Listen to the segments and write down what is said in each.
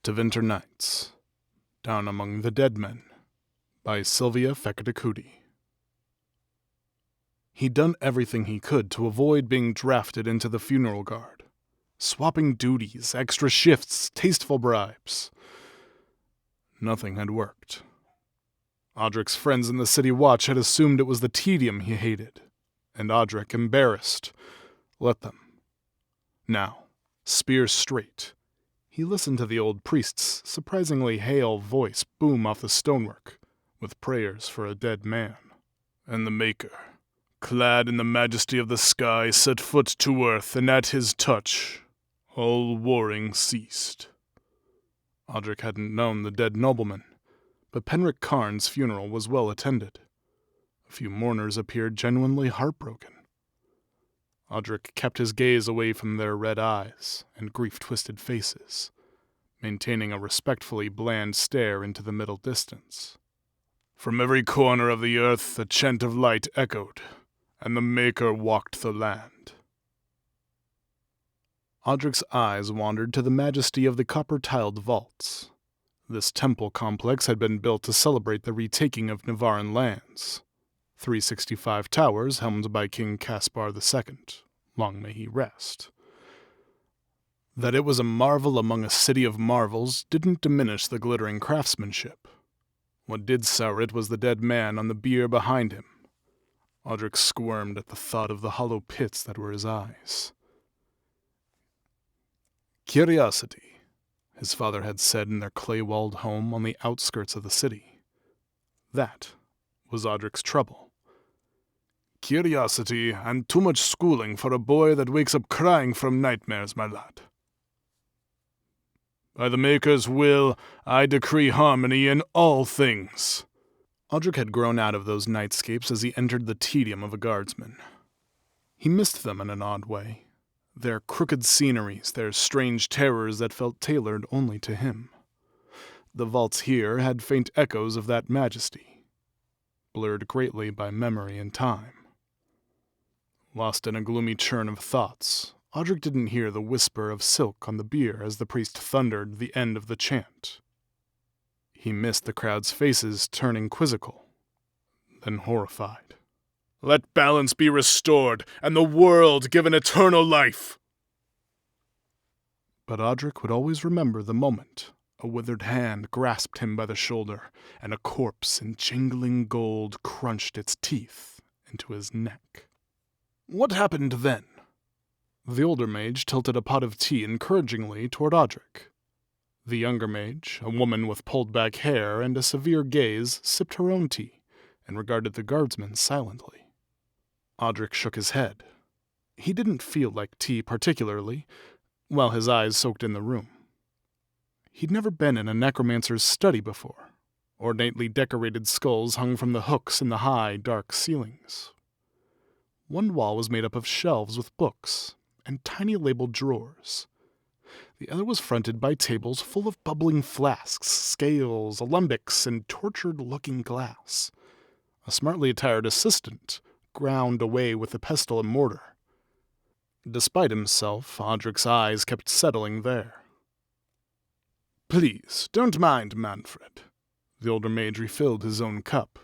Tevinter Nights, Down Among the Dead Men, by Sylvia Fekete. He'd done everything he could to avoid being drafted into the funeral guard. Swapping duties, extra shifts, tasteful bribes. Nothing had worked. Audric's friends in the City Watch had assumed it was the tedium he hated, and Audric, embarrassed, let them. Now, spear straight, he listened to the old priest's surprisingly hale voice boom off the stonework, with prayers for a dead man. And the Maker, clad in the majesty of the sky, set foot to earth, and at his touch, all warring ceased. Audric hadn't known the dead nobleman, but Penric Karn's funeral was well attended. A few mourners appeared genuinely heartbroken. Audric kept his gaze away from their red eyes and grief-twisted faces, maintaining a respectfully bland stare into the middle distance. From every corner of the earth the chant of light echoed, and the Maker walked the land. Audric's eyes wandered to the majesty of the copper-tiled vaults. This temple complex had been built to celebrate the retaking of Navaran lands. 365 towers helmed by King Caspar II, long may he rest. That it was a marvel among a city of marvels didn't diminish the glittering craftsmanship. What did sour it was the dead man on the bier behind him. Audric squirmed at the thought of the hollow pits that were his eyes. Curiosity, his father had said in their clay-walled home on the outskirts of the city. That was Audric's trouble. Curiosity and too much schooling for a boy that wakes up crying from nightmares, my lad. By the Maker's will, I decree harmony in all things. Audric had grown out of those nightscapes as he entered the tedium of a guardsman. He missed them in an odd way. Their crooked sceneries, their strange terrors that felt tailored only to him. The vaults here had faint echoes of that majesty, blurred greatly by memory and time. Lost in a gloomy churn of thoughts, Audric didn't hear the whisper of silk on the bier as the priest thundered the end of the chant. He missed the crowd's faces turning quizzical, then horrified. Let balance be restored, and the world given eternal life! But Audric would always remember the moment a withered hand grasped him by the shoulder, and a corpse in jingling gold crunched its teeth into his neck. What happened then? The older mage tilted a pot of tea encouragingly toward Audric. The younger mage, a woman with pulled-back hair and a severe gaze, sipped her own tea and regarded the guardsman silently. Audric shook his head. He didn't feel like tea particularly, while his eyes soaked in the room. He'd never been in a necromancer's study before. Ornately decorated skulls hung from the hooks in the high, dark ceilings. One wall was made up of shelves with books and tiny labeled drawers. The other was fronted by tables full of bubbling flasks, scales, alembics, and tortured-looking glass. A smartly attired assistant ground away with a pestle and mortar. Despite himself, Audric's eyes kept settling there. Please, don't mind Manfred. The older mage refilled his own cup.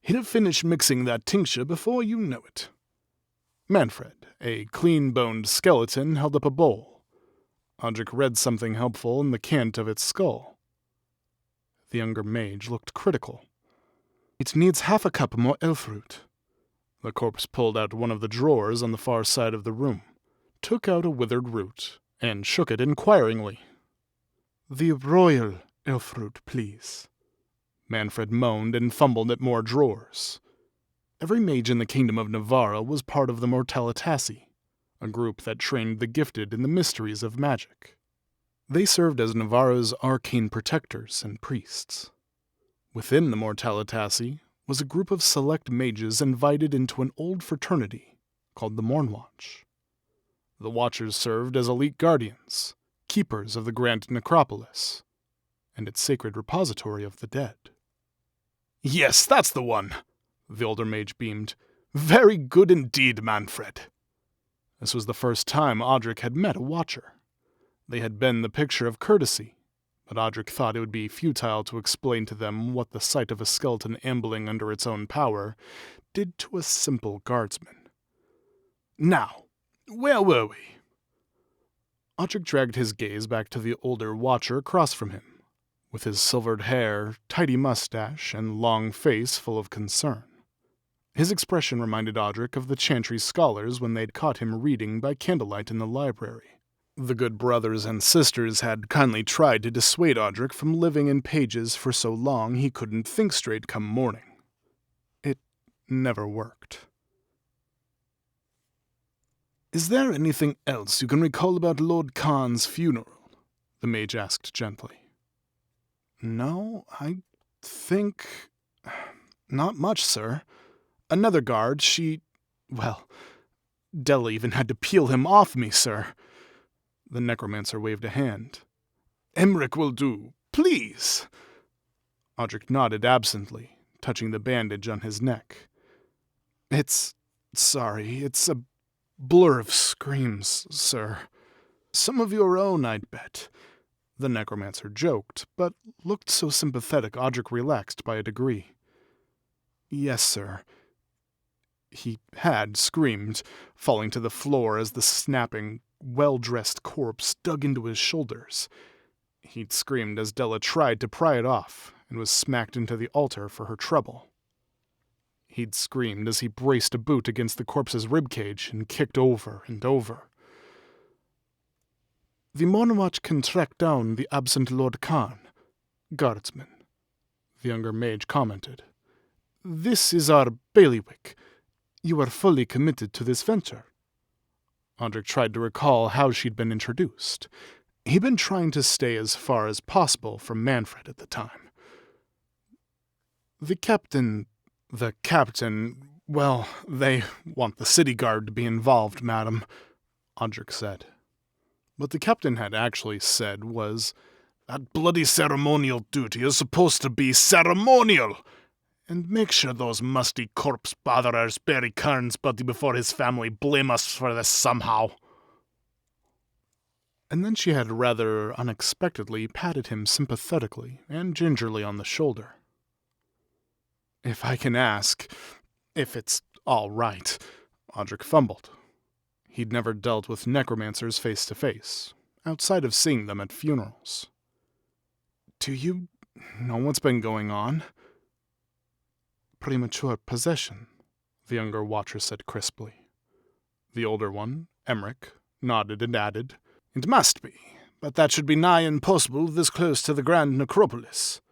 He'll finish mixing that tincture before you know it. Manfred, a clean-boned skeleton, held up a bowl. Audric read something helpful in the cant of its skull. The younger mage looked critical. It needs half a cup more elfroot. The corpse pulled out one of the drawers on the far side of the room, took out a withered root, and shook it inquiringly. The royal elfroot, please. Manfred moaned and fumbled at more drawers. Every mage in the kingdom of Navarra was part of the Mortalitasi, a group that trained the gifted in the mysteries of magic. They served as Navarra's arcane protectors and priests. Within the Mortalitasi was a group of select mages invited into an old fraternity called the Mournwatch. The Watchers served as elite guardians, keepers of the Grand Necropolis, and its sacred repository of the dead. Yes, that's the one! The older mage beamed. Very good indeed, Manfred. This was the first time Audric had met a Watcher. They had been the picture of courtesy, but Audric thought it would be futile to explain to them what the sight of a skeleton ambling under its own power did to a simple guardsman. Now, where were we? Audric dragged his gaze back to the older watcher across from him, with his silvered hair, tidy mustache, and long face full of concern. His expression reminded Audric of the Chantry scholars when they'd caught him reading by candlelight in the library. The good brothers and sisters had kindly tried to dissuade Audric from living in pages for so long he couldn't think straight come morning. It never worked. "Is there anything else you can recall about Lord Khan's funeral?" the mage asked gently. "No, I think... not much, sir. Another guard, well, Della even had to peel him off me, sir." The necromancer waved a hand. "Emmerich will do. Please!" Audric nodded absently, touching the bandage on his neck. It's a blur of screams, sir. Some of your own, I'd bet." The necromancer joked, but looked so sympathetic Audric relaxed by a degree. "Yes, sir." He had screamed, falling to the floor as the snapping, well-dressed corpse dug into his shoulders. He'd screamed as Della tried to pry it off and was smacked into the altar for her trouble. He'd screamed as he braced a boot against the corpse's ribcage and kicked over and over. "The Monowatch can track down the absent Lord Khan, guardsman," the younger mage commented. "This is our bailiwick. You are fully committed to this venture." Audric tried to recall how she'd been introduced. He'd been trying to stay as far as possible from Manfred at the time. The captain, well, they want the city guard to be involved, madam," Audric said. What the captain had actually said was, "That bloody ceremonial duty is supposed to be ceremonial! And make sure those musty corpse botherers bury Kern's body before his family blame us for this somehow." And then she had rather unexpectedly patted him sympathetically and gingerly on the shoulder. "If I can ask, if it's all right," Audric fumbled. He'd never dealt with necromancers face to face, outside of seeing them at funerals. "Do you know what's been going on?" "Premature possession," the younger watcher said crisply. The older one, Emmerich, nodded and added, "It must be, but that should be nigh impossible this close to the Grand Necropolis."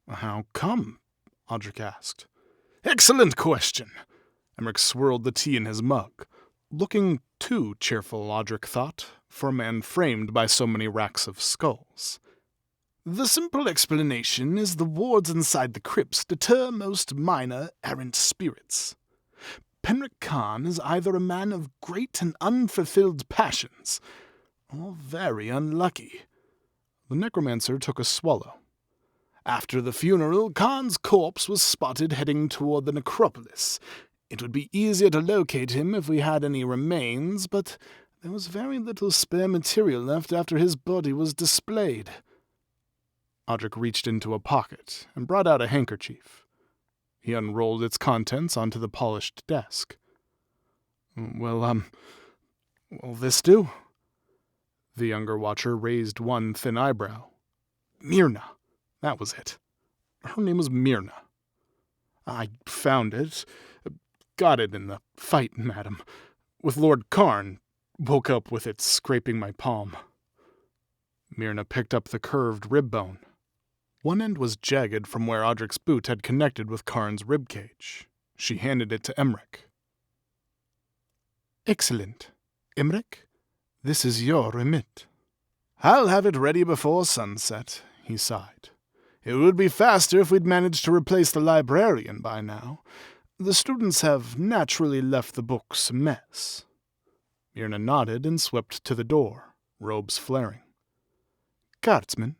"How come?" Audric asked. "Excellent question." Emmerich swirled the tea in his mug, looking too cheerful, Audric thought, for a man framed by so many racks of skulls. "The simple explanation is the wards inside the crypts deter most minor errant spirits. Penric Khan is either a man of great and unfulfilled passions, or very unlucky." The necromancer took a swallow. "After the funeral, Khan's corpse was spotted heading toward the necropolis. It would be easier to locate him if we had any remains, but there was very little spare material left after his body was displayed." Audric reached into a pocket and brought out a handkerchief. He unrolled its contents onto the polished desk. Will this do?" The younger watcher raised one thin eyebrow. "Myrna. That was it. Her name was Myrna. I found it. Got it in the fight, madam. With Lord Karn. Woke up with it scraping my palm." Myrna picked up the curved rib bone. One end was jagged from where Audric's boot had connected with Karn's ribcage. She handed it to Emmerich. "Excellent. Emmerich, this is your remit." "I'll have it ready before sunset," he sighed. "It would be faster if we'd managed to replace the librarian by now. The students have naturally left the books a mess." Myrna nodded and swept to the door, robes flaring. "Guardsman,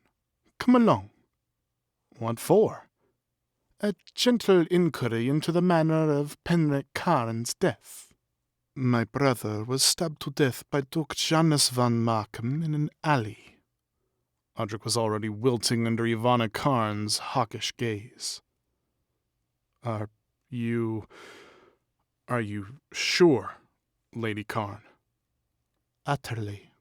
come along." "What for?" "A gentle inquiry into the manner of Penric Karn's death. My brother was stabbed to death by Duke Janus von Markham in an alley." Audric was already wilting under Ivana Karn's hawkish gaze. Are you sure, Lady Karn? Utterly.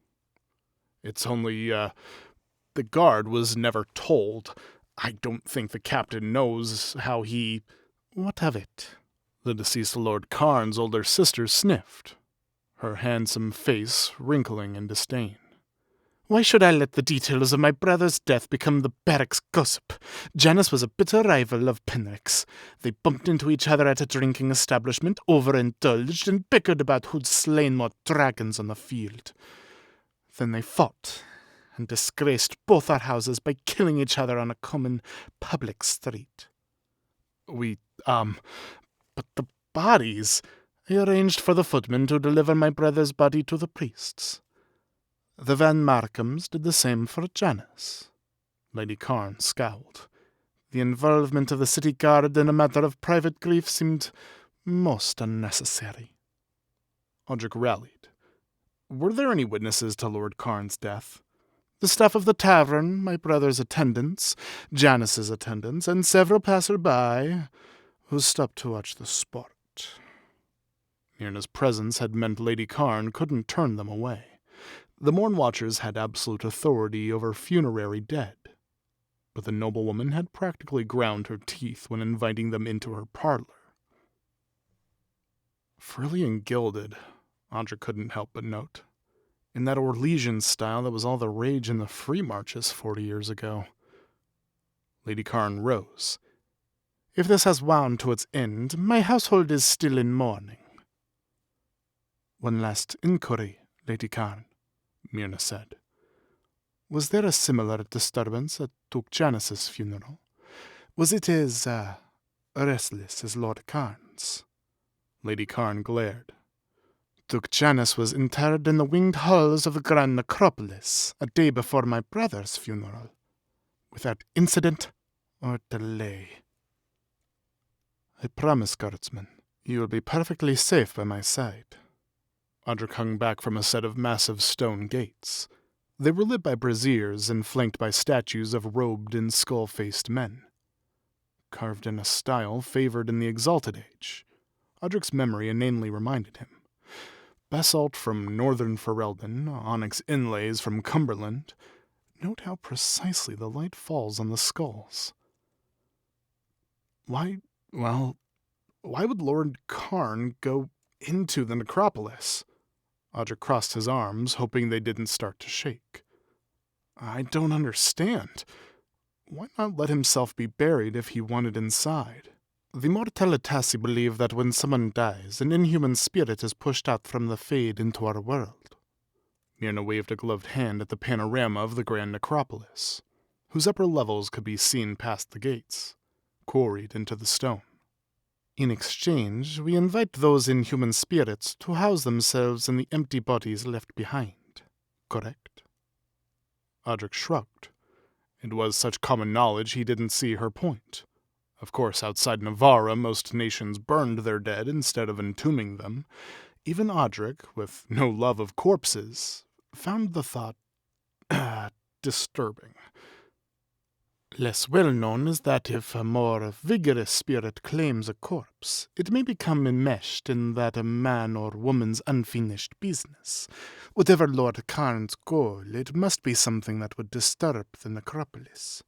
It's only, the guard was never told. I don't think the captain knows how he... What of it? The deceased Lord Karn's older sister sniffed, her handsome face wrinkling in disdain. Why should I let the details of my brother's death become the barracks gossip? Janice was a bitter rival of Penric's. They bumped into each other at a drinking establishment, overindulged, and bickered about who'd slain more dragons on the field. Then they fought and disgraced both our houses by killing each other on a common public street. But the bodies... I arranged for the footman to deliver my brother's body to the priests. The Van Markhams did the same for Janice. Lady Karn scowled. The involvement of the city guard in a matter of private grief seemed most unnecessary. Audric rallied. Were there any witnesses to Lord Karn's death? The staff of the tavern, my brother's attendants, Janice's attendants, and several passers-by who stopped to watch the sport. Myrna's presence had meant Lady Karn couldn't turn them away. The Morn Watchers had absolute authority over funerary dead, but the noblewoman had practically ground her teeth when inviting them into her parlor. Frilly and gilded, Audric couldn't help but note, in that Orlesian style that was all the rage in the Free Marches 40 years ago. Lady Karn rose. If this has wound to its end, my household is still in mourning. One last inquiry, Lady Karn, Myrna said. Was there a similar disturbance at Duke Janice's funeral? Was it as restless as Lord Karn's? Lady Karn glared. Duke Janice was interred in the winged halls of the Grand Necropolis a day before my brother's funeral, without incident or delay. I promise, guardsman, you will be perfectly safe by my side. Audric hung back from a set of massive stone gates. They were lit by braziers and flanked by statues of robed and skull-faced men, carved in a style favored in the Exalted Age. Audric's memory inanely reminded him. Basalt from northern Ferelden, onyx inlays from Cumberland. Note how precisely the light falls on the skulls. Why would Lord Karn go into the necropolis? Audric crossed his arms, hoping they didn't start to shake. I don't understand. Why not let himself be buried if he wanted inside? The Mortalitasi believe that when someone dies, an inhuman spirit is pushed out from the Fade into our world. Myrna waved a gloved hand at the panorama of the Grand Necropolis, whose upper levels could be seen past the gates, quarried into the stone. In exchange, we invite those inhuman spirits to house themselves in the empty bodies left behind. Correct? Audric shrugged. It was such common knowledge he didn't see her point. Of course, outside Navarra, most nations burned their dead instead of entombing them. Even Audric, with no love of corpses, found the thought disturbing. Less well known is that if a more vigorous spirit claims a corpse, it may become enmeshed in that a man or woman's unfinished business. Whatever Lord Karn's goal, it must be something that would disturb the necropolis,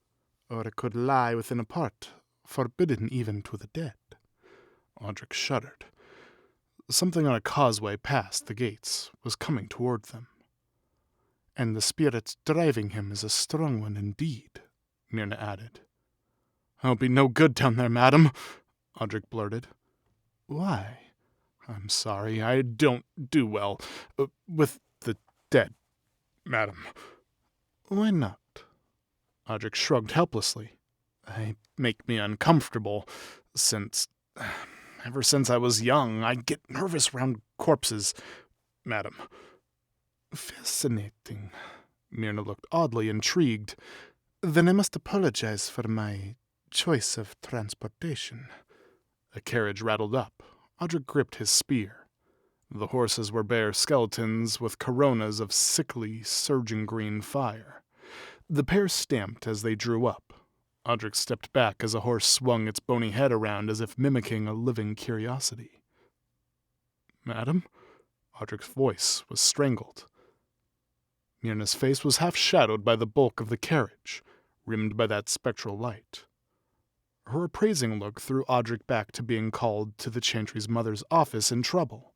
or it could lie within a part forbidden even to the dead. Audric shuddered. Something on a causeway past the gates was coming toward them. And the spirit driving him is a strong one indeed, Myrna added. I'll be no good down there, madam, Audric blurted. Why? I'm sorry, I don't do well with the dead, madam. Why not? Audric shrugged helplessly. They make me uncomfortable, ever since I was young, I get nervous round corpses, madam. Fascinating. Myrna looked oddly intrigued. Then I must apologize for my choice of transportation. A carriage rattled up. Audric gripped his spear. The horses were bare skeletons with coronas of sickly, surging green fire. The pair stamped as they drew up. Audric stepped back as a horse swung its bony head around as if mimicking a living curiosity. "Madam?" Audric's voice was strangled. Myrna's face was half shadowed by the bulk of the carriage, rimmed by that spectral light. Her appraising look threw Audric back to being called to the Chantry's mother's office in trouble,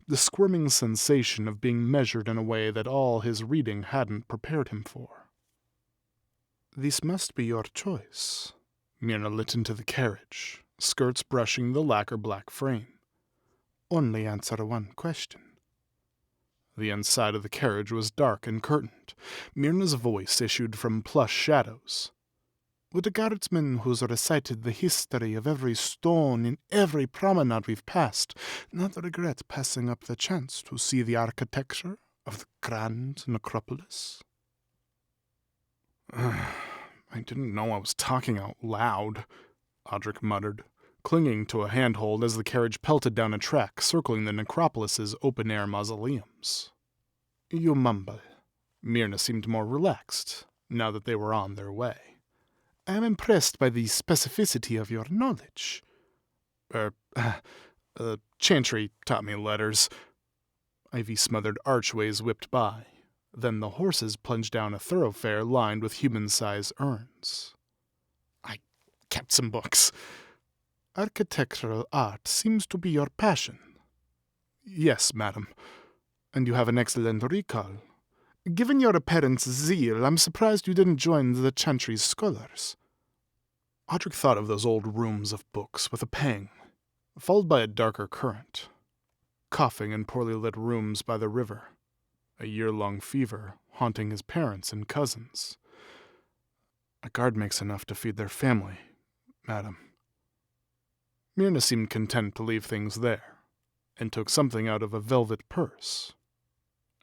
the squirming sensation of being measured in a way that all his reading hadn't prepared him for. "This must be your choice." Myrna lit into the carriage, skirts brushing the lacquer-black frame. "Only answer one question." The inside of the carriage was dark and curtained. Myrna's voice issued from plush shadows. "Would a guardsman who's recited the history of every stone in every promenade we've passed not regret passing up the chance to see the architecture of the grand necropolis?" "I didn't know I was talking out loud," Audric muttered, clinging to a handhold as the carriage pelted down a track circling the necropolis's open-air mausoleums. "You mumble." Myrna seemed more relaxed, now that they were on their way. "I am impressed by the specificity of your knowledge." Chantry taught me letters." Ivy-smothered archways whipped by. Then the horses plunged down a thoroughfare lined with human-sized urns. "I kept some books." "Architectural art seems to be your passion." "Yes, madam." "And you have an excellent recall. Given your apparent zeal, I'm surprised you didn't join the Chantry's scholars." Audric thought of those old rooms of books with a pang, followed by a darker current. Coughing in poorly lit rooms by the river. A year-long fever haunting his parents and cousins. "A guard makes enough to feed their family, madam." Myrna seemed content to leave things there, and took something out of a velvet purse.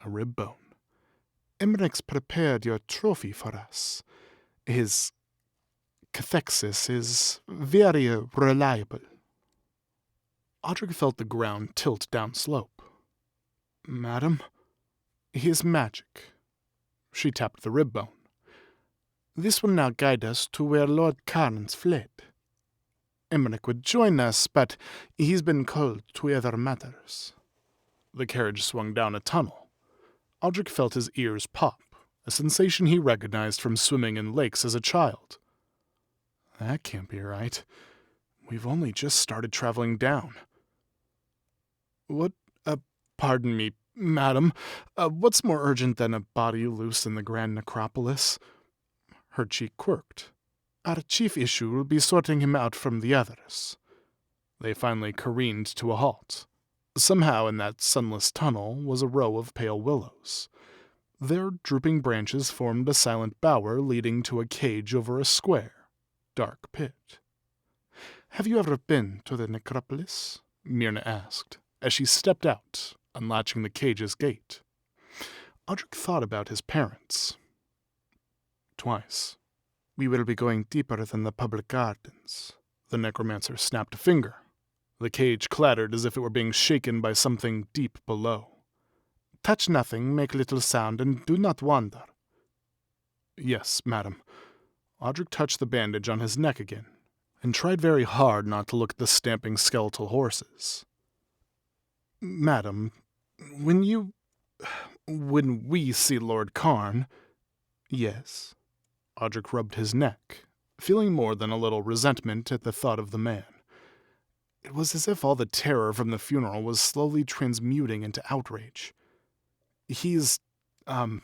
A rib bone. "Emmerich prepared your trophy for us. His cathexis is very reliable." Audric felt the ground tilt downslope. "Madam?" "His magic." She tapped the rib bone. "This will now guide us to where Lord Carnes fled. Emmerich would join us, but he's been called to other matters." The carriage swung down a tunnel. Audric felt his ears pop, a sensation he recognized from swimming in lakes as a child. That can't be right. We've only just started traveling down. Pardon me, madam, what's more urgent than a body loose in the Grand Necropolis?" Her cheek quirked. "Our chief issue will be sorting him out from the others." They finally careened to a halt. Somehow in that sunless tunnel was a row of pale willows. Their drooping branches formed a silent bower leading to a cage over a square, dark pit. "Have you ever been to the necropolis?" Myrna asked, as she stepped out, unlatching the cage's gate. Audric thought about his parents. "Twice." "We will be going deeper than the public gardens." The necromancer snapped a finger. The cage clattered as if it were being shaken by something deep below. "Touch nothing, make little sound, and do not wander." "Yes, madam." Audric touched the bandage on his neck again, and tried very hard not to look at the stamping skeletal horses. "Madam, when we see Lord Karn—" "Yes." Audric rubbed his neck, feeling more than a little resentment at the thought of the man. It was as if all the terror from the funeral was slowly transmuting into outrage. He's a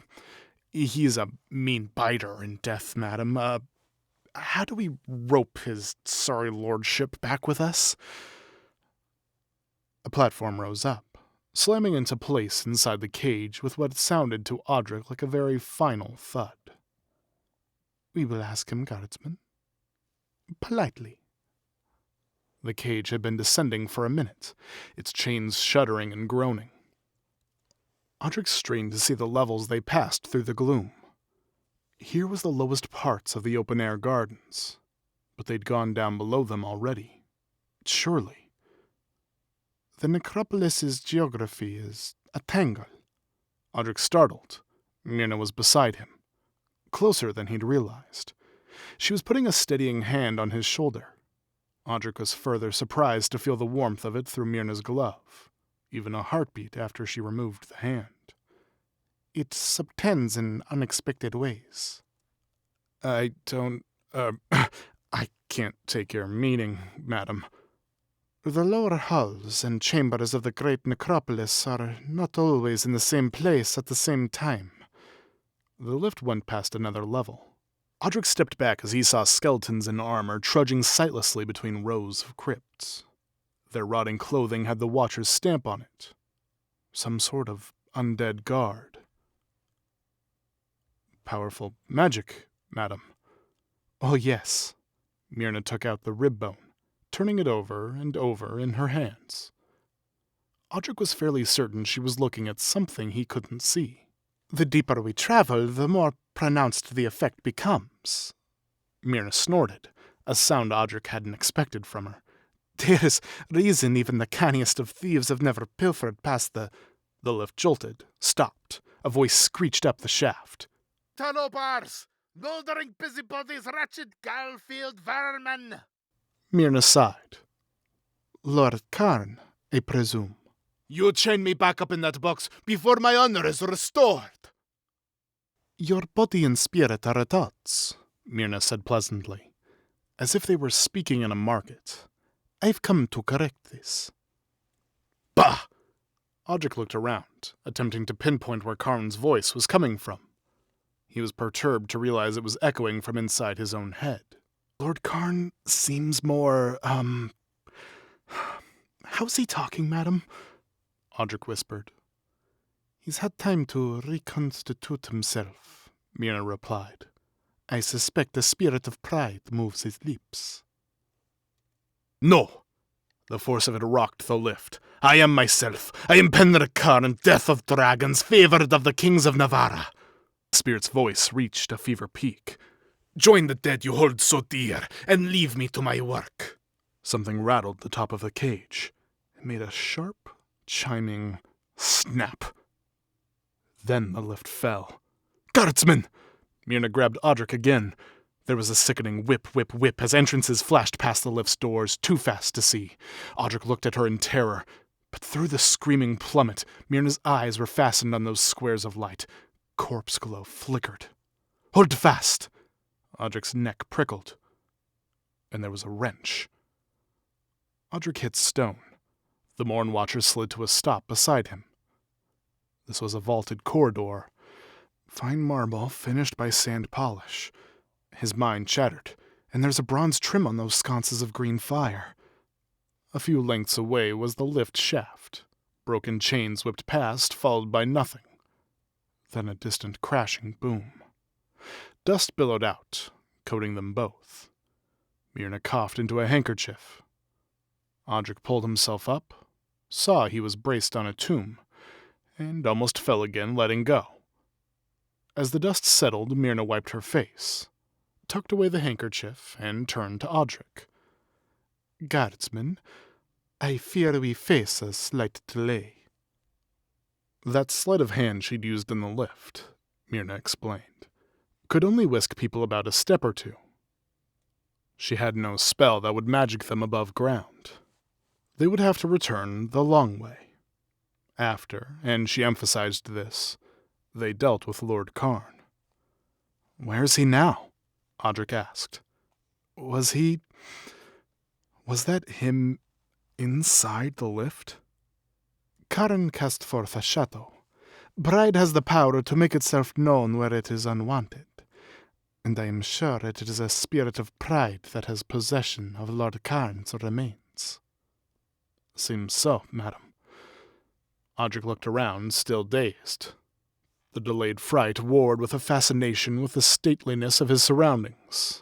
mean biter in death, madam. How do we rope his sorry lordship back with us?" A platform rose up, slamming into place inside the cage with what sounded to Audric like a very final thud. "We will ask him, guardsman. Politely." The cage had been descending for a minute, its chains shuddering and groaning. Audric strained to see the levels they passed through the gloom. Here was the lowest parts of the open-air gardens, but they'd gone down below them already. Surely. "The necropolis's geography is a tangle." Audric startled. Myrna was beside him. closer than he'd realized. She was putting a steadying hand on his shoulder. Audric was further surprised to feel the warmth of it through Myrna's glove, even a heartbeat after she removed the hand. It subtends in unexpected ways. I don't, I can't take your meaning, madam. The lower halls and chambers of the great necropolis are not always in the same place at the same time. The lift went past another level. Audric stepped back as he saw skeletons in armor trudging sightlessly between rows of crypts. Their rotting clothing had the Watcher's stamp on it. Some sort of undead guard. Powerful magic, madam. Oh, yes. Myrna took out the rib bone, turning it over and over in her hands. Audric was fairly certain she was looking at something he couldn't see. The deeper we travel, the more pronounced the effect becomes. Myrna snorted, a sound Audric hadn't expected from her. There is reason even the canniest of thieves have never pilfered past the lift jolted, stopped. A voice screeched up the shaft. Tunnel bars! Mouldering busybodies, wretched Galfield vermin! Myrna sighed. Lord Karn, I presume. You chain me back up in that box before my honor is restored! Your body and spirit are at odds, Myrna said pleasantly, as if they were speaking in a market. I've come to correct this. Bah! Audric looked around, attempting to pinpoint where Karn's voice was coming from. He was perturbed to realize it was echoing from inside his own head. Lord Karn seems more, How's he talking, madam? Audric whispered. He's had time to reconstitute himself, Myrna replied. I suspect the spirit of pride moves his lips. No! The force of it rocked the lift. I am myself. I am Penric Karn, death of dragons, favored of the kings of Navarra. The spirit's voice reached a fever peak. Join the dead you hold so dear, and leave me to my work. Something rattled the top of the cage. It made a sharp, chiming snap. Then the lift fell. Guardsmen! Myrna grabbed Audric again. There was a sickening whip, whip, whip as entrances flashed past the lift's doors, too fast to see. Audric looked at her in terror. But through the screaming plummet, Myrna's eyes were fastened on those squares of light. Corpse glow flickered. Hold fast! Audric's neck prickled. And there was a wrench. Audric hit stone. The Morn Watcher slid to a stop beside him. This was a vaulted corridor. Fine marble, finished by sand polish. His mind chattered, and there's a bronze trim on those sconces of green fire. A few lengths away was the lift shaft. Broken chains whipped past, followed by nothing. Then a distant crashing boom. Dust billowed out, coating them both. Myrna coughed into a handkerchief. Audric pulled himself up, saw he was braced on a tomb, and almost fell again, letting go. As the dust settled, Myrna wiped her face, tucked away the handkerchief, and turned to Audric. Guardsman, I fear we face a slight delay. That sleight of hand she'd used in the lift, Myrna explained, could only whisk people about a step or two. She had no spell that would magic them above ground. They would have to return the long way. After, and she emphasized this, they dealt with Lord Karn. Where's he now? Audric asked. Was that him inside the lift? Karn cast forth a shadow. Pride has the power to make itself known where it is unwanted, and I am sure it is a spirit of pride that has possession of Lord Karn's remains. Seems so, madam. Audric looked around, still dazed. The delayed fright warred with a fascination with the stateliness of his surroundings.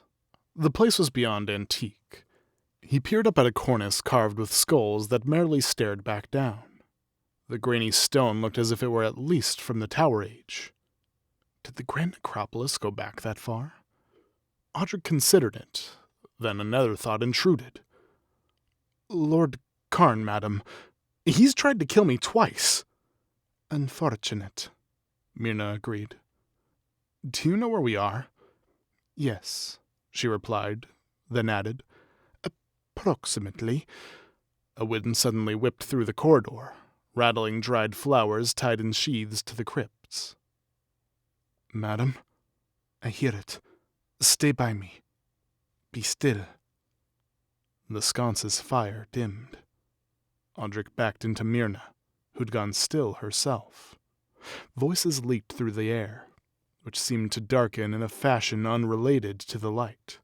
The place was beyond antique. He peered up at a cornice carved with skulls that merely stared back down. The grainy stone looked as if it were at least from the Tower Age. Did the Grand Necropolis go back that far? Audric considered it. Then another thought intruded. Lord Karn, madam. He's tried to kill me twice. Unfortunate, Myrna agreed. Do you know where we are? Yes, she replied, then added, approximately. A wind suddenly whipped through the corridor, rattling dried flowers tied in sheaths to the crypts. Madam, I hear it. Stay by me. Be still. The sconce's fire dimmed. Audric backed into Myrna, who'd gone still herself. Voices leaped through the air, which seemed to darken in a fashion unrelated to the light.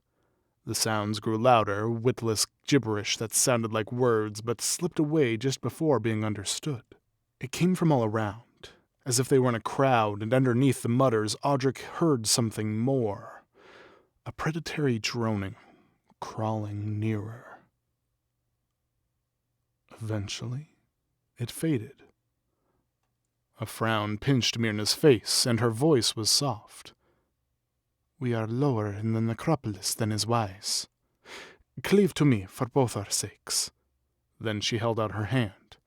The sounds grew louder, witless gibberish that sounded like words but slipped away just before being understood. It came from all around, as if they were in a crowd, and underneath the mutters, Audric heard something more. A predatory droning, crawling nearer. Eventually, it faded. A frown pinched Myrna's face, and her voice was soft. We are lower in the necropolis than is wise. Cleave to me for both our sakes. Then she held out her hand.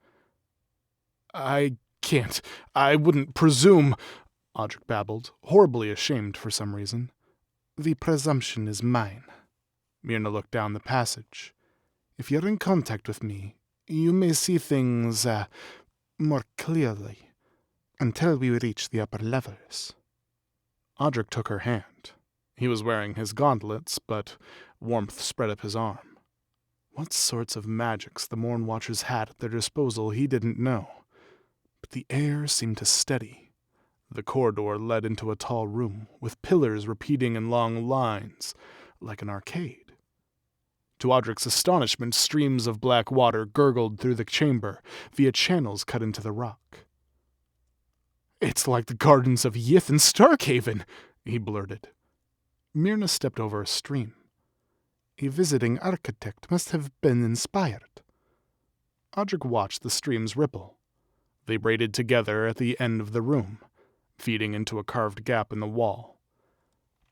I can't. I wouldn't presume, Audric babbled, horribly ashamed for some reason. The presumption is mine. Myrna looked down the passage. If you're in contact with me, you may see things, more clearly, until we reach the upper levels. Audric took her hand. He was wearing his gauntlets, but warmth spread up his arm. What sorts of magics the Morn Watchers had at their disposal he didn't know. But the air seemed to steady. The corridor led into a tall room, with pillars repeating in long lines, like an arcade. To Audric's astonishment, streams of black water gurgled through the chamber, via channels cut into the rock. It's like the gardens of Yith and Starkhaven, he blurted. Myrna stepped over a stream. A visiting architect must have been inspired. Audric watched the streams ripple. They braided together at the end of the room, feeding into a carved gap in the wall.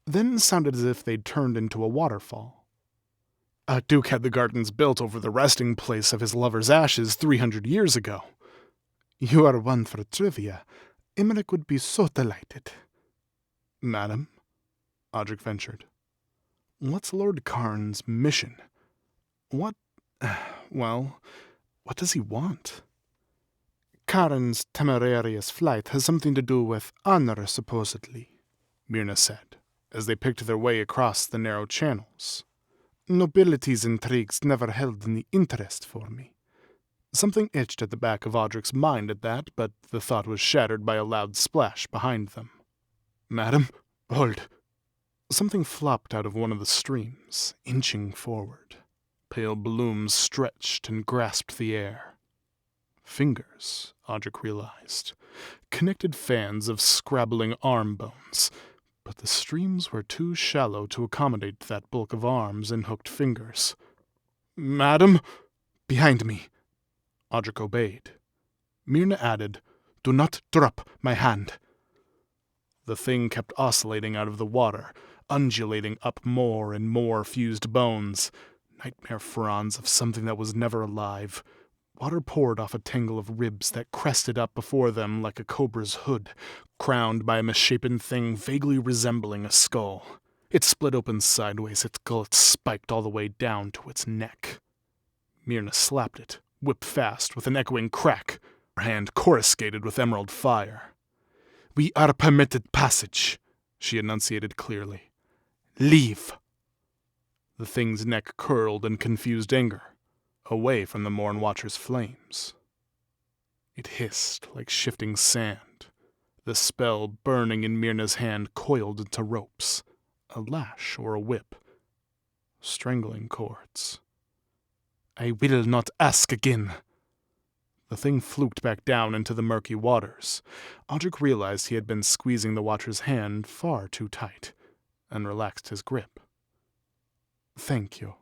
Then sounded as if they'd turned into a waterfall. A duke had the gardens built over the resting place of his lover's ashes 300 years ago. You are one for trivia. Imric would be so delighted. Madam, Audric ventured. What's Lord Karn's mission? What does he want? Karn's temerarious flight has something to do with honor, supposedly, Myrna said, as they picked their way across the narrow channels. Nobility's intrigues never held any interest for me. Something itched at the back of Audric's mind at that, but the thought was shattered by a loud splash behind them. Madam, hold. Something flopped out of one of the streams, inching forward. Pale blooms stretched and grasped the air. Fingers, Audric realized. Connected fans of scrabbling arm bones. But the streams were too shallow to accommodate that bulk of arms and hooked fingers. Madam, behind me. Audric obeyed. Myrna added, Do not drop my hand. The thing kept oscillating out of the water, undulating up more and more fused bones, nightmare fronds of something that was never alive. Water poured off a tangle of ribs that crested up before them like a cobra's hood, crowned by a misshapen thing vaguely resembling a skull. It split open sideways, its gullet spiked all the way down to its neck. Myrna slapped it, whipped fast with an echoing crack, her hand coruscated with emerald fire. We are permitted passage, she enunciated clearly. Leave. The thing's neck curled in confused anger, away from the Morn Watcher's flames. It hissed like shifting sand, the spell burning in Myrna's hand coiled into ropes, a lash or a whip, strangling cords. I will not ask again. The thing fluked back down into the murky waters. Audric realized he had been squeezing the Watcher's hand far too tight, and relaxed his grip. Thank you.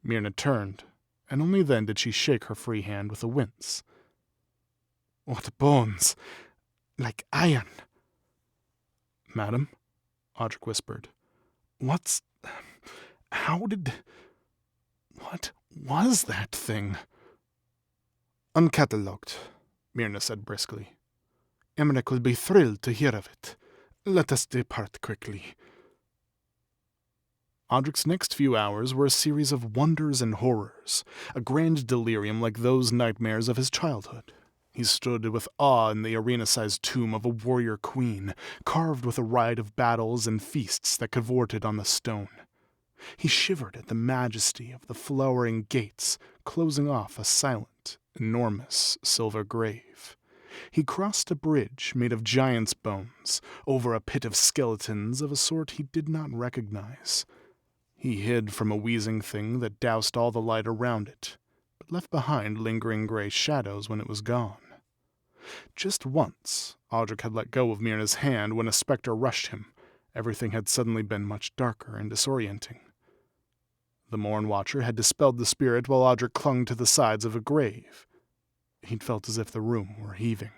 Myrna turned, and only then did she shake her free hand with a wince. What bones! Like iron! Madam, Audric whispered, what was that thing? Uncatalogued, Myrna said briskly. Imric will be thrilled to hear of it. Let us depart quickly. Audric's next few hours were a series of wonders and horrors, a grand delirium like those nightmares of his childhood. He stood with awe in the arena-sized tomb of a warrior queen, carved with a rite of battles and feasts that cavorted on the stone. He shivered at the majesty of the flowering gates, closing off a silent, enormous silver grave. He crossed a bridge made of giant's bones, over a pit of skeletons of a sort he did not recognize. He hid from a wheezing thing that doused all the light around it, but left behind lingering gray shadows when it was gone. Just once, Audric had let go of Myrna's hand when a specter rushed him. Everything had suddenly been much darker and disorienting. The Morn Watcher had dispelled the spirit while Audric clung to the sides of a grave. He'd felt as if the room were heaving.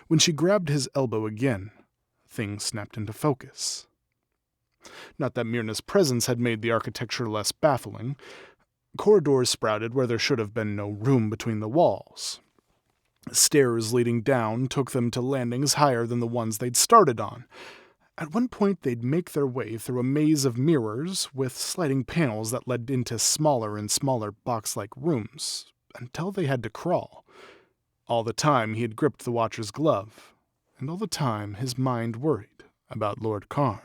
When she grabbed his elbow again, things snapped into focus. Not that Myrna's presence had made the architecture less baffling. Corridors sprouted where there should have been no room between the walls. Stairs leading down took them to landings higher than the ones they'd started on. At one point, they'd make their way through a maze of mirrors with sliding panels that led into smaller and smaller box-like rooms, until they had to crawl. All the time he had gripped the Watcher's glove, and all the time his mind worried about Lord Karn.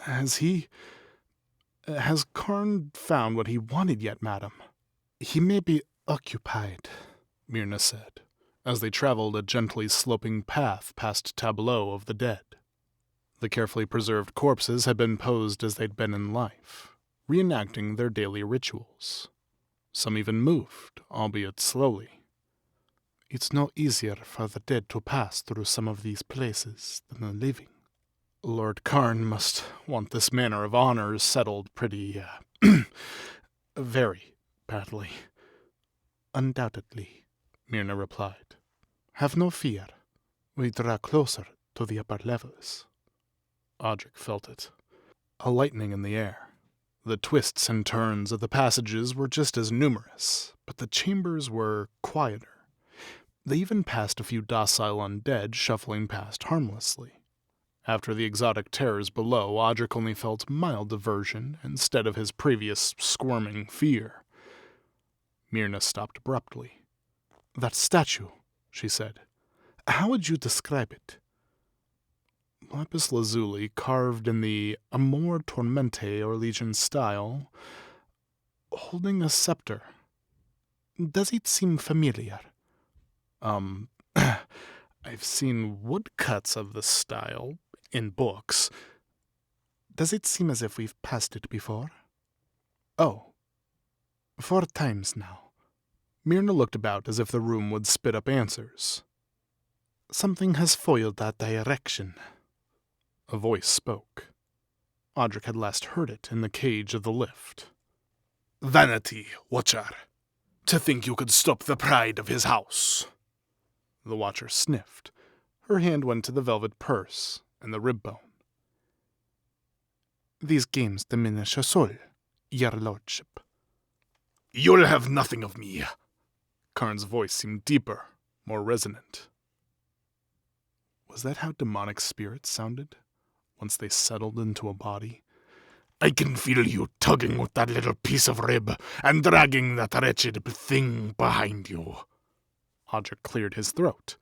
Has Karn found what he wanted yet, madam? He may be occupied, Myrna said, as they traveled a gently sloping path past tableaux of the dead. The carefully preserved corpses had been posed as they'd been in life, reenacting their daily rituals. Some even moved, albeit slowly. It's no easier for the dead to pass through some of these places than the living. Lord Karn must want this manner of honors settled pretty, very badly. Undoubtedly, Myrna replied. Have no fear. We draw closer to the upper levels. Audric felt it. A lightning in the air. The twists and turns of the passages were just as numerous, but the chambers were quieter. They even passed a few docile undead shuffling past harmlessly. After the exotic terrors below, Audric only felt mild aversion instead of his previous squirming fear. Myrna stopped abruptly. That statue, she said. How would you describe it? Lapis lazuli carved in the Amor Tormente or Legion style, holding a scepter. Does it seem familiar? I've seen woodcuts of the style in books. Does it seem as if we've passed it before? Oh, 4 times now. Myrna looked about as if the room would spit up answers. Something has foiled that direction. A voice spoke. Audric had last heard it in the cage of the lift. Vanity, Watcher. To think you could stop the pride of his house. The Watcher sniffed. Her hand went to the velvet purse and the rib bone. These games diminish your soul, your lordship. You'll have nothing of me. Karn's voice seemed deeper, more resonant. Was that how demonic spirits sounded, once they settled into a body? I can feel you tugging with that little piece of rib and dragging that wretched thing behind you. Audric cleared his throat.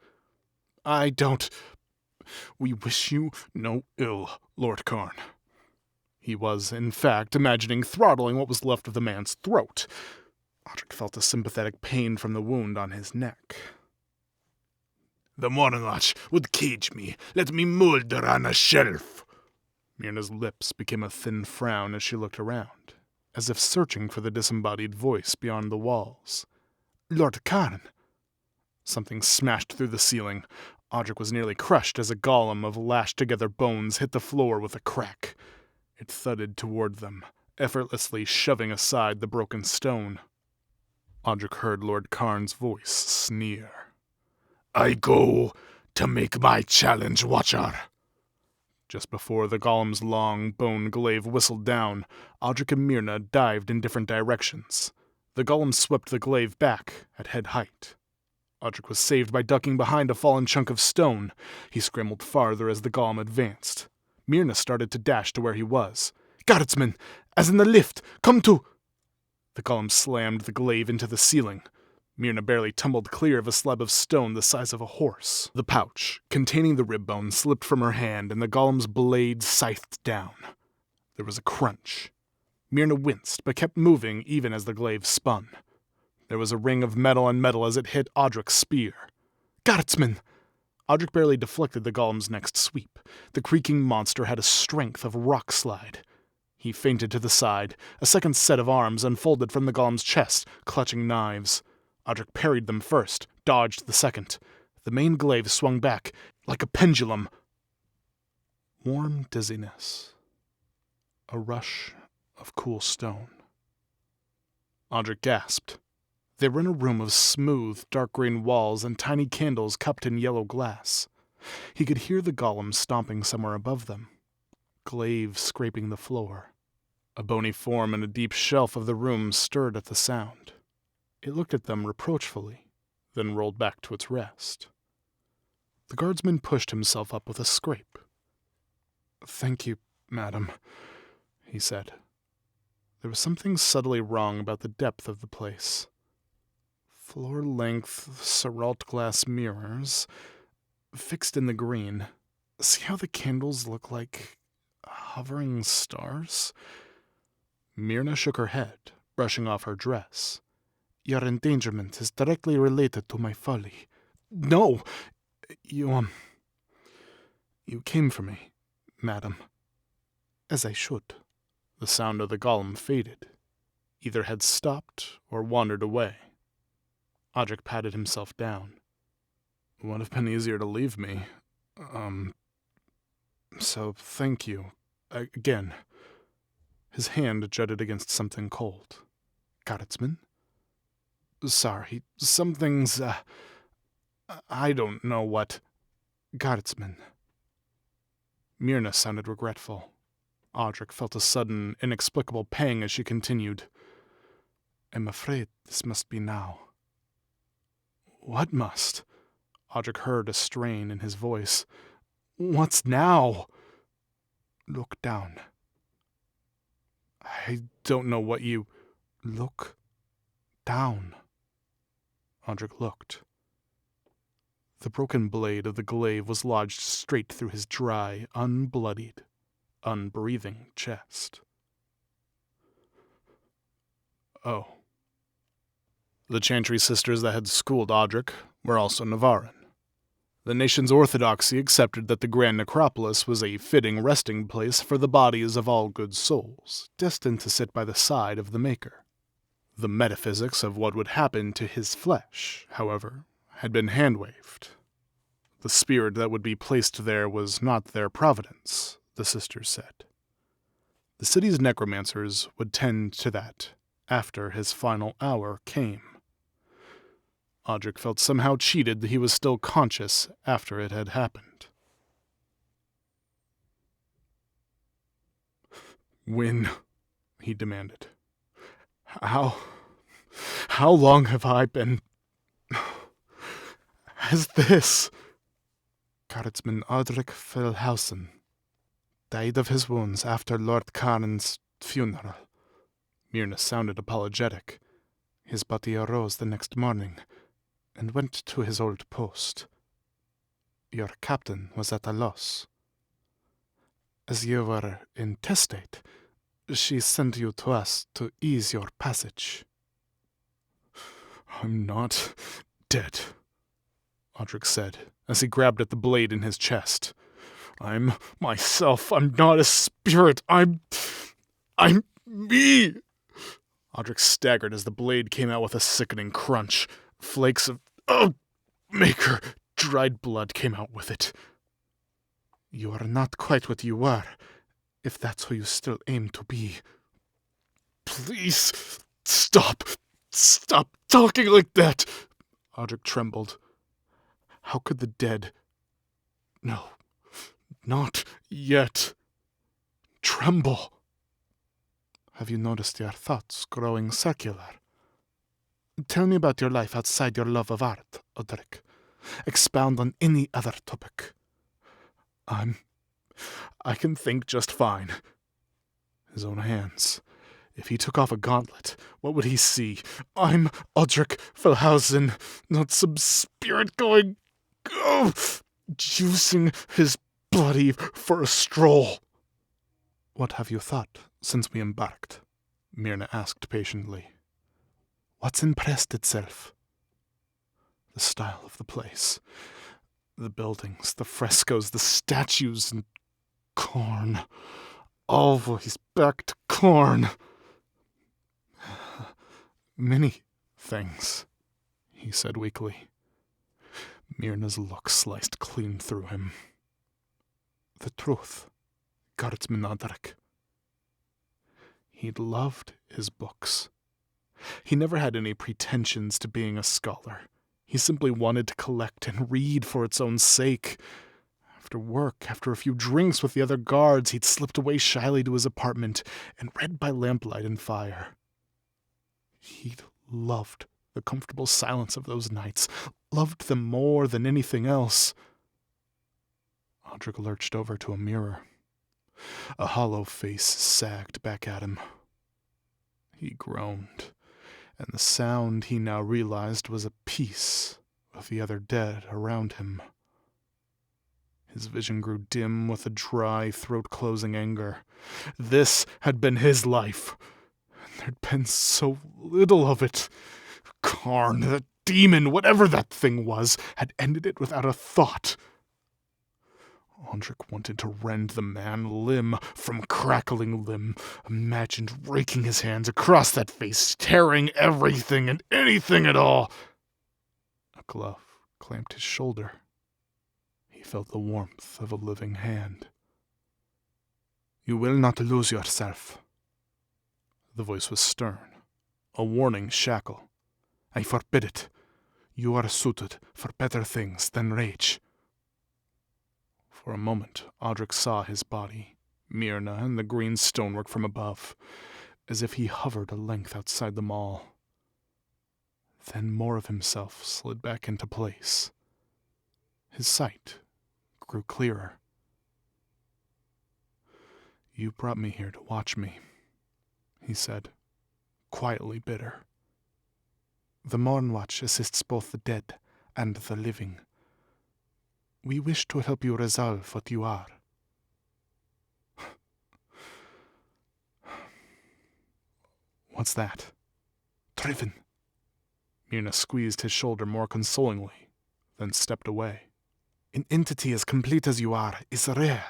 I don't... We wish you no ill, Lord Karn. He was, in fact, imagining throttling what was left of the man's throat. Audric felt a sympathetic pain from the wound on his neck. The Mornwatch would cage me, let me moulder on a shelf. Myrna's lips became a thin frown as she looked around, as if searching for the disembodied voice beyond the walls. Lord Karn! Something smashed through the ceiling. Audric was nearly crushed as a golem of lashed-together bones hit the floor with a crack. It thudded toward them, effortlessly shoving aside the broken stone. Audric heard Lord Karn's voice sneer. I go to make my challenge, Watcher. Just before the golem's long, bone glaive whistled down, Audric and Myrna dived in different directions. The golem swept the glaive back at head height. Audric was saved by ducking behind a fallen chunk of stone. He scrambled farther as the golem advanced. Myrna started to dash to where he was. "Guardsman! As in the lift! Come to—" The golem slammed the glaive into the ceiling. Myrna barely tumbled clear of a slab of stone the size of a horse. The pouch, containing the rib bone, slipped from her hand, and the golem's blade scythed down. There was a crunch. Myrna winced, but kept moving even as the glaive spun. There was a ring of metal on metal as it hit Audric's spear. "Guardsman!" Audric barely deflected the golem's next sweep. The creaking monster had a strength of rock slide. He feinted to the side. A second set of arms unfolded from the golem's chest, clutching knives. Audric parried them first, dodged the second. The main glaive swung back, like a pendulum. Warm dizziness. A rush of cool stone. Audric gasped. They were in a room of smooth, dark green walls and tiny candles cupped in yellow glass. He could hear the golem stomping somewhere above them. Glaive scraping the floor. A bony form in a deep shelf of the room stirred at the sound. It looked at them reproachfully, then rolled back to its rest. The guardsman pushed himself up with a scrape. "Thank you, madam," he said. There was something subtly wrong about the depth of the place. Floor-length Serault glass mirrors, fixed in the green. See how the candles look like hovering stars? Myrna shook her head, brushing off her dress. "Your endangerment is directly related to my folly." "No! You came for me, madam." "As I should." The sound of the golem faded. Either had stopped or wandered away. Audric patted himself down. "Would have been easier to leave me. So thank you. Again." His hand jutted against something cold. "Guardsman?" "Sorry, something's, I don't know what." "Guardsman." Myrna sounded regretful. Audric felt a sudden, inexplicable pang as she continued. "I'm afraid this must be now." "What must?" Audric heard a strain in his voice. "What's now?" "Look down." "I don't know what you—" "Look down." Audric looked. The broken blade of the glaive was lodged straight through his dry, unbloodied, unbreathing chest. Oh. The Chantry sisters that had schooled Audric were also Navarran. The nation's orthodoxy accepted that the Grand Necropolis was a fitting resting place for the bodies of all good souls, destined to sit by the side of the Maker. The metaphysics of what would happen to his flesh, however, had been hand-waved. The spirit that would be placed there was not their providence, the sisters said. The city's necromancers would tend to that after his final hour came. Audric felt somehow cheated that he was still conscious after it had happened. "When?" he demanded. How long have I been... Has this..." "Guardsman Audric Felhausen died of his wounds after Lord Karen's funeral." Myrna sounded apologetic. "His body arose the next morning and went to his old post. Your captain was at a loss. As you were intestate, she sent you to us to ease your passage." "I'm not dead," Audric said, as he grabbed at the blade in his chest. "I'm myself. I'm not a spirit. I'm me." Audric staggered as the blade came out with a sickening crunch. Flakes of... Maker! Dried blood came out with it. "You are not quite what you were, if that's who you still aim to be." "Please, stop! Stop talking like that!" Audric trembled. How could the dead... No, not yet. Tremble. "Have you noticed your thoughts growing circular?" Tell me about your life outside your love of art, Odric. Expound on any other topic. I can think just fine. His own hands. If he took off a gauntlet, what would he see? I'm Odric Felhausen, not some spirit going, juicing his body for a stroll. What have you thought since we embarked? Myrna asked patiently. What's impressed itself? The style of the place. The buildings, the frescoes, the statues, and corn. Always back to corn. Many things, he said weakly. Myrna's look sliced clean through him. The truth, Guardsman Odric. He'd loved his books. He never had any pretensions to being a scholar. He simply wanted to collect and read for its own sake. After work, after a few drinks with the other guards, he'd slipped away shyly to his apartment and read by lamplight and fire. He'd loved the comfortable silence of those nights, loved them more than anything else. Odric lurched over to a mirror. A hollow face sagged back at him. He groaned, and the sound he now realized was a peace with the other dead around him. His vision grew dim with a dry, throat-closing anger. This had been his life, and there'd been so little of it. Karn, that demon, whatever that thing was, had ended it without a thought. Odric wanted to rend the man limb from crackling limb, imagined raking his hands across that face, tearing everything and anything at all. A glove clamped his shoulder. He felt the warmth of a living hand. You will not lose yourself. The voice was stern, a warning shackle. I forbid it. You are suited for better things than rage. For a moment, Odric saw his body, Myrna and the green stonework from above, as if he hovered a length outside them all. Then more of himself slid back into place. His sight grew clearer. You brought me here to watch me, he said, quietly bitter. The Mornwatch assists both the dead and the living. We wish to help you resolve what you are. What's that? Driven. Myrna squeezed his shoulder more consolingly, then stepped away. An entity as complete as you are is rare.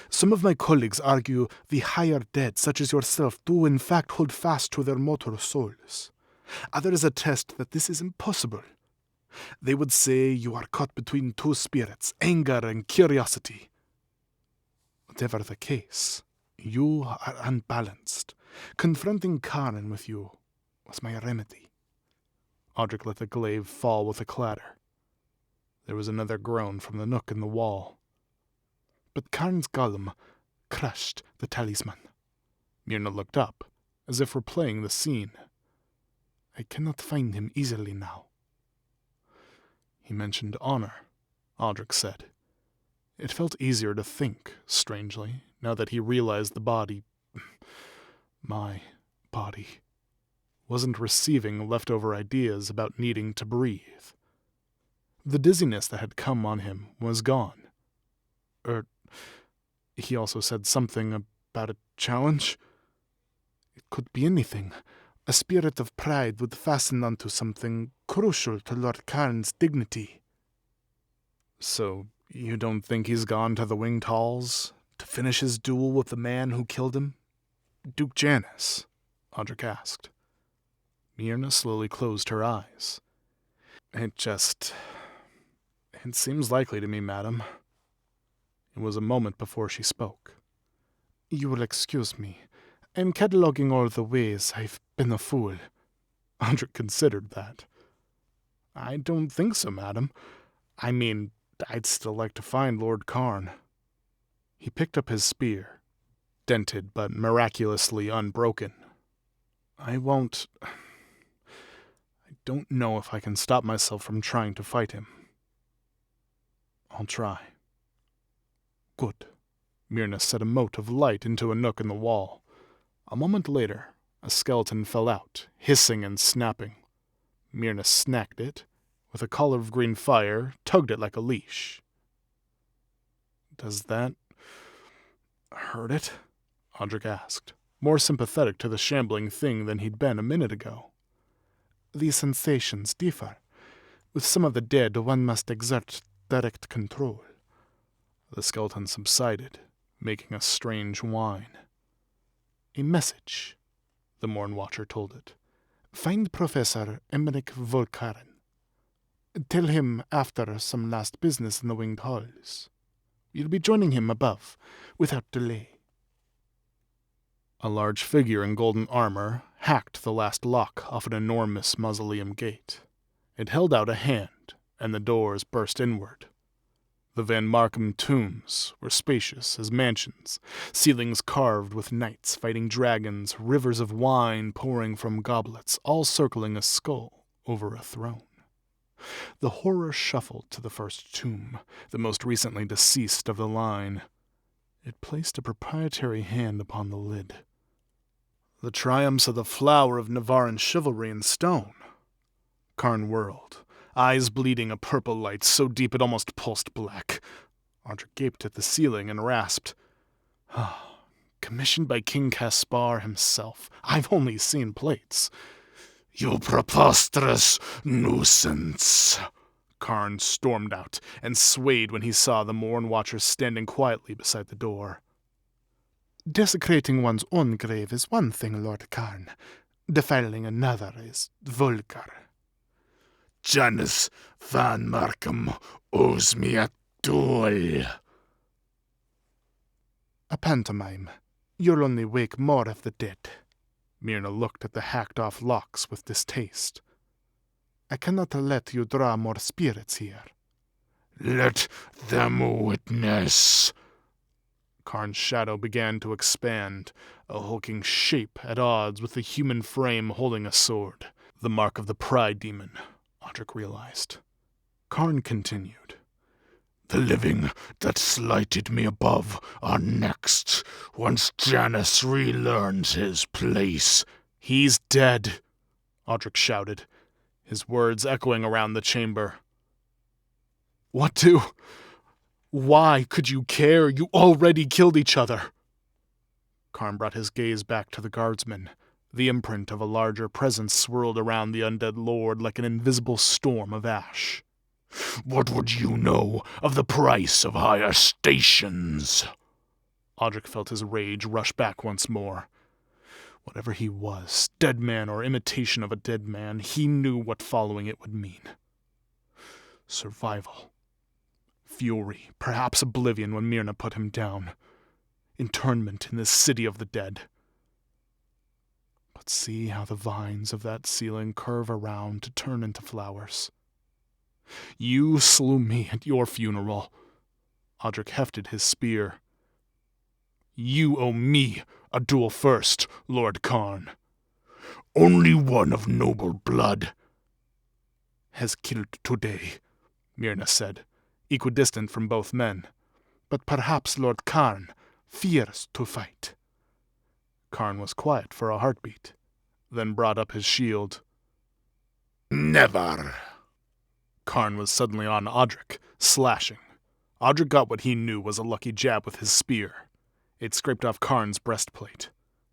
Some of my colleagues argue the higher dead, such as yourself, do in fact hold fast to their mortal souls. Others attest that this is impossible. They would say you are caught between two spirits, anger and curiosity. Whatever the case, you are unbalanced. Confronting Karen with you was my remedy. Odric let the glaive fall with a clatter. There was another groan from the nook in the wall. But Karen's golem crushed the talisman. Myrna looked up, as if replaying the scene. I cannot find him easily now. He mentioned honor, Odric said. It felt easier to think, strangely, now that he realized the body, my body, wasn't receiving leftover ideas about needing to breathe. The dizziness that had come on him was gone. He also said something about a challenge. It could be anything. A spirit of pride would fasten onto something crucial to Lord Karen's dignity. So, you don't think he's gone to the Winged Halls to finish his duel with the man who killed him? Duke Janus, Odric asked. Myrna slowly closed her eyes. It seems likely to me, madam. It was a moment before she spoke. You will excuse me. I'm cataloguing all the ways I've been a fool. Odric considered that. I don't think so, madam. I mean, I'd still like to find Lord Karn. He picked up his spear, dented but miraculously unbroken. I don't know if I can stop myself from trying to fight him. I'll try. Good. Myrna set a mote of light into a nook in the wall. A moment later, a skeleton fell out, hissing and snapping. Myrna snagged it, with a collar of green fire, tugged it like a leash. Does that hurt it? Audric asked, more sympathetic to the shambling thing than he'd been a minute ago. These sensations differ. With some of the dead, one must exert direct control. The skeleton subsided, making a strange whine. A message, the Morn Watcher told it. Find Professor Emmerich Volkaren. Tell him after some last business in the winged halls. You'll be joining him above, without delay. A large figure in golden armor hacked the last lock off an enormous mausoleum gate. It held out a hand, and the doors burst inward. The Van Markham tombs were spacious as mansions, ceilings carved with knights fighting dragons, rivers of wine pouring from goblets, all circling a skull over a throne. The horror shuffled to the first tomb, the most recently deceased of the line. It placed a proprietary hand upon the lid. The triumphs of the flower of Navaran chivalry in stone. Karn whirled, eyes bleeding a purple light so deep it almost pulsed black. Audric gaped at the ceiling and rasped, commissioned by King Caspar himself. I've only seen plates. You preposterous nuisance. Karn stormed out and swayed when he saw the Morn Watcher standing quietly beside the door. Desecrating one's own grave is one thing, Lord Karn. Defiling another is vulgar. Janus Van Markham owes me a duel. A pantomime. You'll only wake more of the dead. Myrna looked at the hacked-off locks with distaste. I cannot let you draw more spirits here. Let them witness. Karn's shadow began to expand, a hulking shape at odds with the human frame holding a sword. The mark of the Pride Demon, Audric realized. Karn continued. The living that slighted me above are next, once Janus relearns his place. He's dead, Audric shouted, his words echoing around the chamber. Why could you care? You already killed each other. Karn brought his gaze back to the guardsman. The imprint of a larger presence swirled around the undead lord like an invisible storm of ash. What would you know of the price of higher stations? Audric felt his rage rush back once more. Whatever he was, dead man or imitation of a dead man, he knew what following it would mean. Survival. Fury, perhaps oblivion when Myrna put him down. Internment in this city of the dead. But see how the vines of that ceiling curve around to turn into flowers. You slew me at your funeral. Audric hefted his spear. You owe me a duel first, Lord Karn. Only one of noble blood has killed today, Myrna said, equidistant from both men. But perhaps Lord Karn fears to fight. Karn was quiet for a heartbeat, then brought up his shield. Never. Karn was suddenly on Audric, slashing. Audric got what he knew was a lucky jab with his spear. It scraped off Karn's breastplate.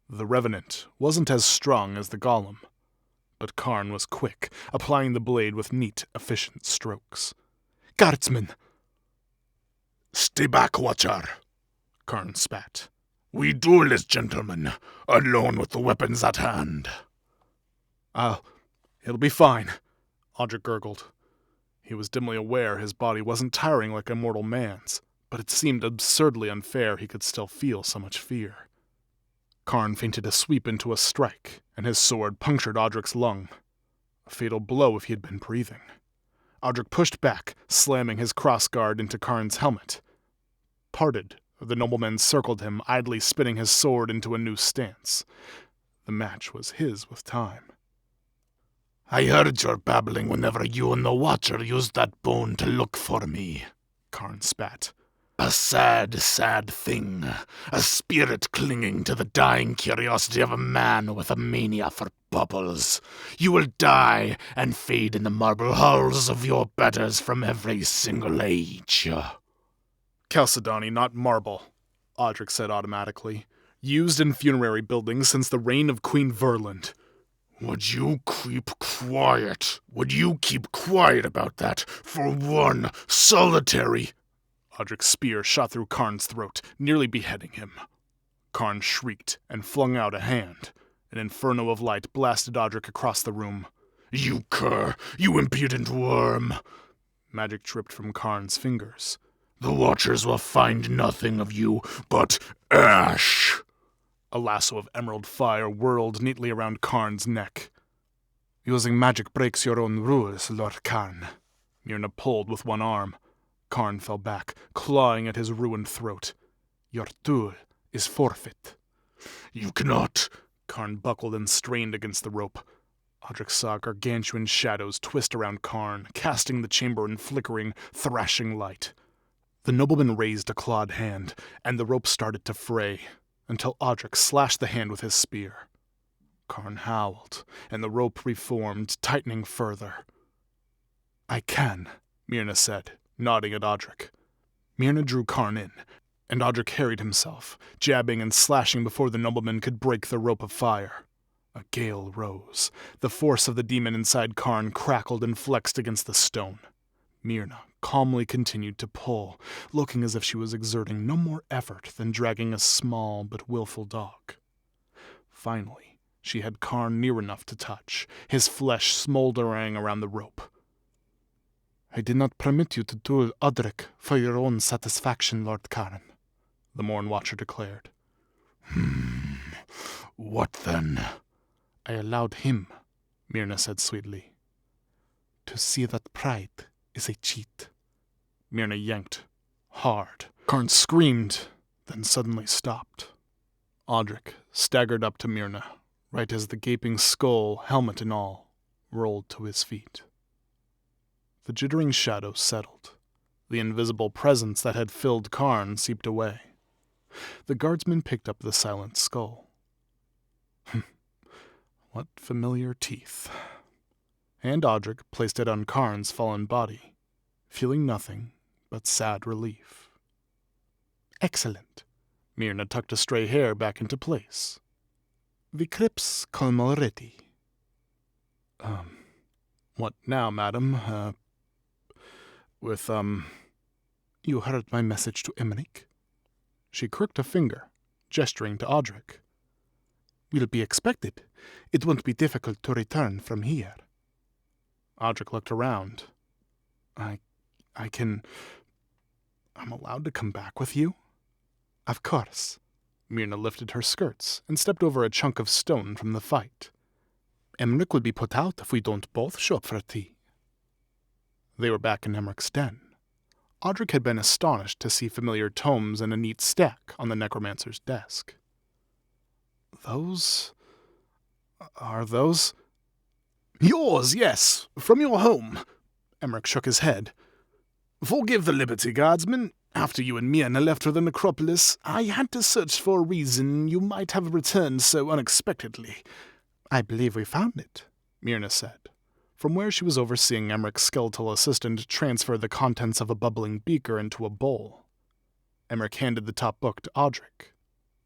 The Revenant wasn't as strong as the Golem, but Karn was quick, applying the blade with neat, efficient strokes. Guardsman! Stay back, Watcher, Karn spat. We duelist gentlemen, alone with the weapons at hand. It'll be fine, Audric gurgled. He was dimly aware his body wasn't tiring like a mortal man's, but it seemed absurdly unfair he could still feel so much fear. Karn feinted a sweep into a strike, and his sword punctured Audric's lung. A fatal blow if he had been breathing. Audric pushed back, slamming his crossguard into Karn's helmet. Parted, the nobleman circled him, idly spinning his sword into a new stance. The match was his with time. I heard your babbling whenever you and the Watcher used that bone to look for me, Karn spat. A sad, sad thing. A spirit clinging to the dying curiosity of a man with a mania for bubbles. You will die and fade in the marble halls of your betters from every single age. Chalcedony, not marble, Audric said automatically. Used in funerary buildings since the reign of Queen Verland. Would you keep quiet? Would you keep quiet about that for one solitary... Audric's spear shot through Karn's throat, nearly beheading him. Karn shrieked and flung out a hand. An inferno of light blasted Audric across the room. You cur! You impudent worm! Magic dripped from Karn's fingers. The Watchers will find nothing of you but ash! A lasso of emerald fire whirled neatly around Karn's neck. Using magic breaks your own rules, Lord Karn. Myrna pulled with one arm. Karn fell back, clawing at his ruined throat. Your duel is forfeit. You cannot. Karn buckled and strained against the rope. Audric saw gargantuan shadows twist around Karn, casting the chamber in flickering, thrashing light. The nobleman raised a clawed hand, and the rope started to fray, until Audric slashed the hand with his spear. Karn howled, and the rope reformed, tightening further. I can, Myrna said, nodding at Audric. Myrna drew Karn in, and Audric harried himself, jabbing and slashing before the nobleman could break the rope of fire. A gale rose. The force of the demon inside Karn crackled and flexed against the stone. Myrna calmly continued to pull, looking as if she was exerting no more effort than dragging a small but willful dog. Finally, she had Karn near enough to touch, his flesh smoldering around the rope. I did not permit you to duel Audric for your own satisfaction, Lord Karn, the Morn Watcher declared. What then? I allowed him, Myrna said sweetly. To see that pride is a cheat. Myrna yanked, hard. Karn screamed, then suddenly stopped. Audric staggered up to Myrna, right as the gaping skull, helmet and all, rolled to his feet. The jittering shadow settled. The invisible presence that had filled Karn seeped away. The guardsman picked up the silent skull. What familiar teeth. And Audric placed it on Karn's fallen body, feeling nothing but sad relief. Excellent. Myrna tucked a stray hair back into place. The crypts calm already. What now, madam? You heard my message to Emmerich? She crooked a finger, gesturing to Audric. Will be expected. It won't be difficult to return from here. Audric looked around. I'm allowed to come back with you? Of course. Myrna lifted her skirts and stepped over a chunk of stone from the fight. Emmerich will be put out if we don't both show up for tea. They were back in Emmerich's den. Audric had been astonished to see familiar tomes in a neat stack on the necromancer's desk. Are those? Yours, yes, from your home. Emmerich shook his head. Forgive the liberty, guardsman. After you and Myrna left for the necropolis, I had to search for a reason you might have returned so unexpectedly. I believe we found it, Myrna said, from where she was overseeing Emmerich's skeletal assistant transfer the contents of a bubbling beaker into a bowl. Emmerich handed the top book to Audric.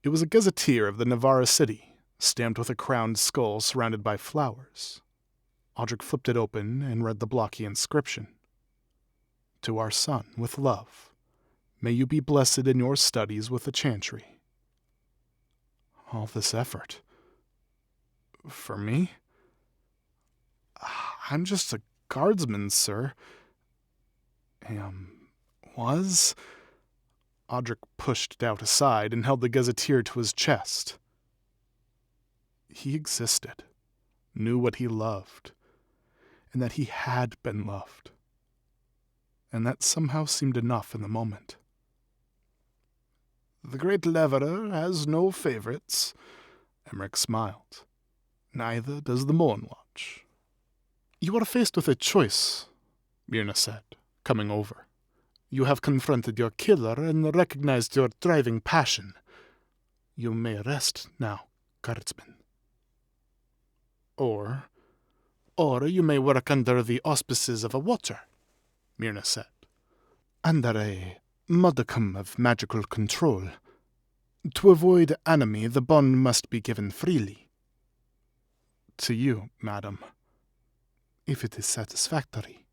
It was a gazetteer of the Navarra city, stamped with a crowned skull surrounded by flowers. Audric flipped it open and read the blocky inscription. To our son, with love. May you be blessed in your studies with the chantry. All this effort. For me? I'm just a guardsman, sir. Was? Audric pushed doubt aside and held the gazetteer to his chest. He existed, knew what he loved, and that he had been loved. And that somehow seemed enough in the moment. The great leverer has no favorites, Emmerich smiled. Neither does the Mornwatch. You are faced with a choice, Myrna said, coming over. You have confronted your killer and recognized your driving passion. You may rest now, guardsman. Or you may work under the auspices of a watcher, Myrna said. Under a modicum of magical control. To avoid enemy, the bond must be given freely. To you, madam, if it is satisfactory.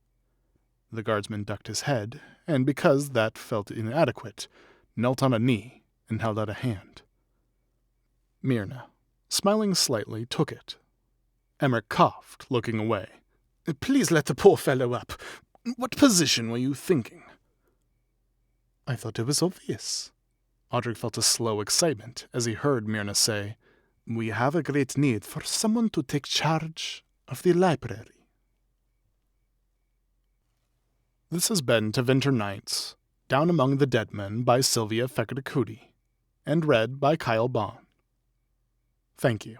The guardsman ducked his head, and because that felt inadequate, knelt on a knee and held out a hand. Myrna, smiling slightly, took it. Emmerich coughed, looking away. Please let the poor fellow up. What position were you thinking? I thought it was obvious. Audrey felt a slow excitement as he heard Myrna say, We have a great need for someone to take charge of the library. This has been Tevinter Nights, Down Among the Dead Men by Sylvia Fekirikudi, and read by Kyle Bond. Thank you.